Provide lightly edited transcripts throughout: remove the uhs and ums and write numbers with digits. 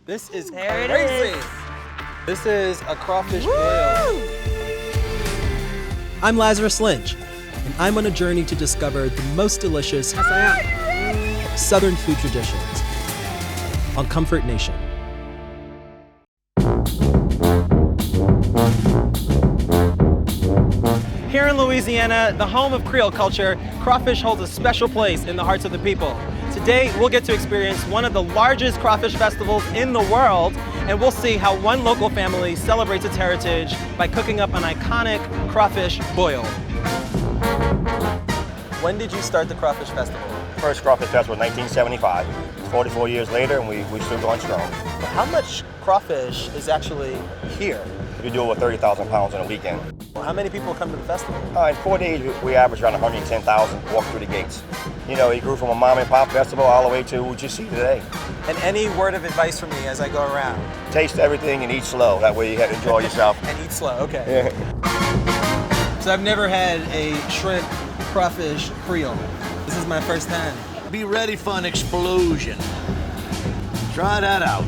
This is There it crazy. is. This is a crawfish boil. I'm Lazarus Lynch, and I'm on a journey to discover the most delicious Southern food traditions on Comfort Nation. Here in Louisiana, the home of Creole culture, crawfish holds a special place in the hearts of the people. Today, we'll get to experience one of the largest crawfish festivals in the world, and we'll see how one local family celebrates its heritage by cooking up an iconic crawfish boil. When did you start the Crawfish Festival? First Crawfish Festival in 1975. 44 years later, and we still going strong. How much crawfish is actually here? We do over 30,000 pounds in a weekend. How many people come to the festival? In 4 days, we average around 110,000 walk through the gates. You know, it grew from a mom and pop festival all the way to what you see today. And any word of advice for me as I go around? Taste everything and eat slow. That way you have to enjoy yourself. And eat slow, okay. Yeah. So I've never had a shrimp crawfish Creole. This is my first time. Be ready for an explosion. Try that out.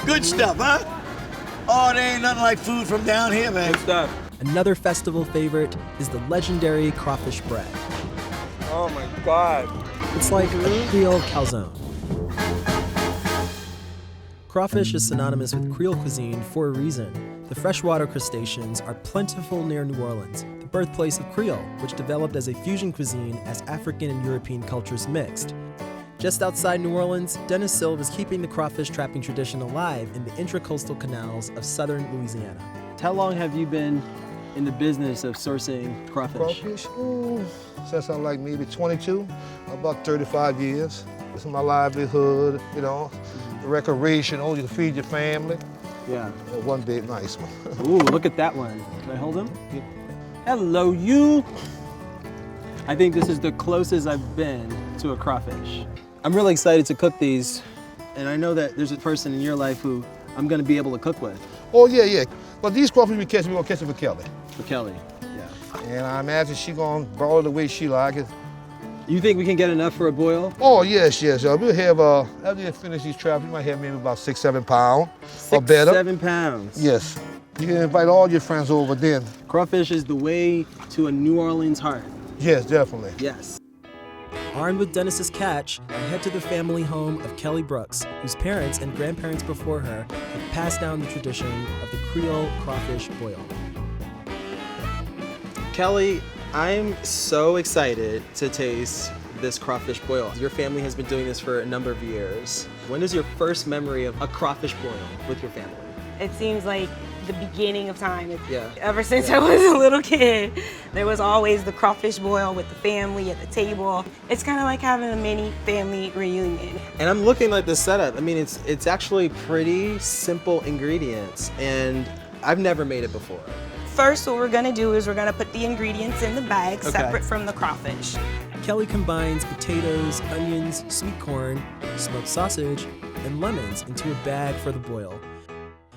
Good stuff, huh? Oh, there ain't nothing like food from down here, man. Good stuff. Another festival favorite is the legendary crawfish bread. Oh my God. It's like a Creole calzone. Crawfish is synonymous with Creole cuisine for a reason. The freshwater crustaceans are plentiful near New Orleans, the birthplace of Creole, which developed as a fusion cuisine as African and European cultures mixed. Just outside New Orleans, Dennis Silva is keeping the crawfish trapping tradition alive in the intracoastal canals of southern Louisiana. How long have you been in the business of sourcing crawfish? Crawfish? Since I'm like maybe 22, about 35 years. This is my livelihood, you know, recreation, you can feed your family. Yeah. One big nice one. Ooh, look at that one. Can I hold him? Hello, you. I think this is the closest I've been to a crawfish. I'm really excited to cook these, and I know that there's a person in your life who I'm gonna be able to cook with. Oh, yeah. But these crawfish we're gonna catch it for Kelly. For Kelly, yeah. And I imagine she gonna boil it the way she like it. You think we can get enough for a boil? Oh, yes. We'll have, after you finish these traps, we might have maybe about 6-7 pounds or better. 7 pounds. Yes. You can invite all your friends over then. Crawfish is the way to a New Orleans heart. Yes, definitely. Yes. Armed with Dennis's catch, I head to the family home of Kelly Brooks, whose parents and grandparents before her have passed down the tradition of the Creole crawfish boil. Kelly, I'm so excited to taste this crawfish boil. Your family has been doing this for a number of years. When is your first memory of a crawfish boil with your family? It seems like the beginning of time. Yeah. Ever since I was a little kid, there was always the crawfish boil with the family at the table. It's kind of like having a mini family reunion. And I'm looking at the setup. I mean, it's actually pretty simple ingredients, and I've never made it before. First, what we're gonna do is we're gonna put the ingredients in the bag Okay. separate from the crawfish. Kelly combines potatoes, onions, sweet corn, smoked sausage, and lemons into a bag for the boil.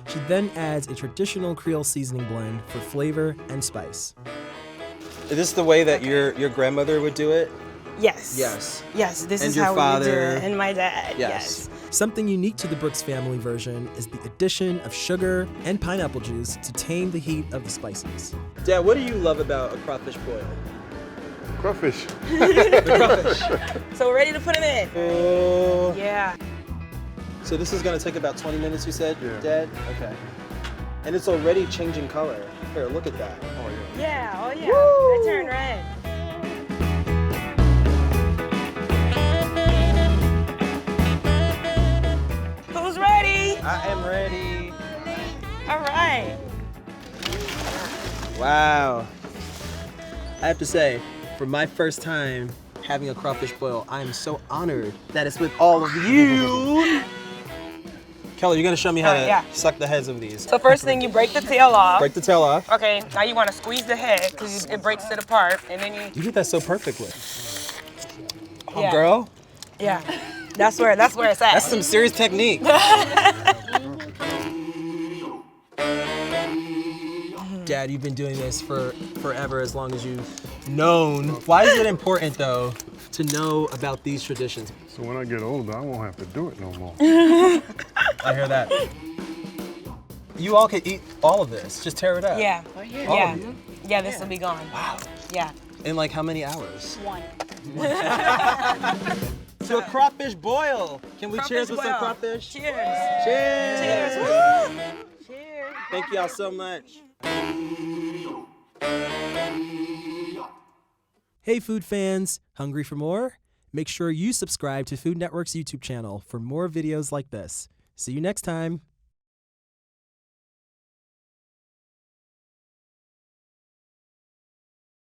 She then adds a traditional Creole seasoning blend for flavor and spice. Is this the way that your grandmother would do it? Yes. Yes. Yes, this And is your how we would do father. it. And my dad, Yes. Something unique to the Brooks family version is the addition of sugar and pineapple juice to tame the heat of the spices. Dad, what do you love about a crawfish boil? Crawfish. The crawfish. So we're ready to put them in. Oh. Yeah. So this is gonna take about 20 minutes, you said, Yeah. Dad? Okay. And it's already changing color. Here, look at that. Oh, Yeah, oh yeah. They turn red. Who's ready? I am ready. All right. Wow. I have to say, for my first time having a crawfish boil, I am so honored that it's with all of you. Kelly, you're gonna show me how to yeah. suck the heads of these. So first thing, you break the tail off. Break the tail off. Okay, now you want to squeeze the head because it breaks it apart, and then You did that so perfectly. Oh, Yeah. girl, yeah, that's where it's at. that's some serious technique. Dad, you've been doing this for forever, as long as you've known. Why is it important, though, to know about these traditions. So when I get older, I won't have to do it no more. I hear that. You all can eat all of this. Just tear it up. Yeah. All Yeah. of you? Yeah, this will be gone. Wow. Yeah. In like how many hours? 1. To a crawfish boil. Can we Crawfish cheers with some boil. crawfish? Cheers. Cheers. Cheers. Woo. Cheers. Thank y'all so much. Hey food fans, hungry for more? Make sure you subscribe to Food Network's YouTube channel for more videos like this. See you next time.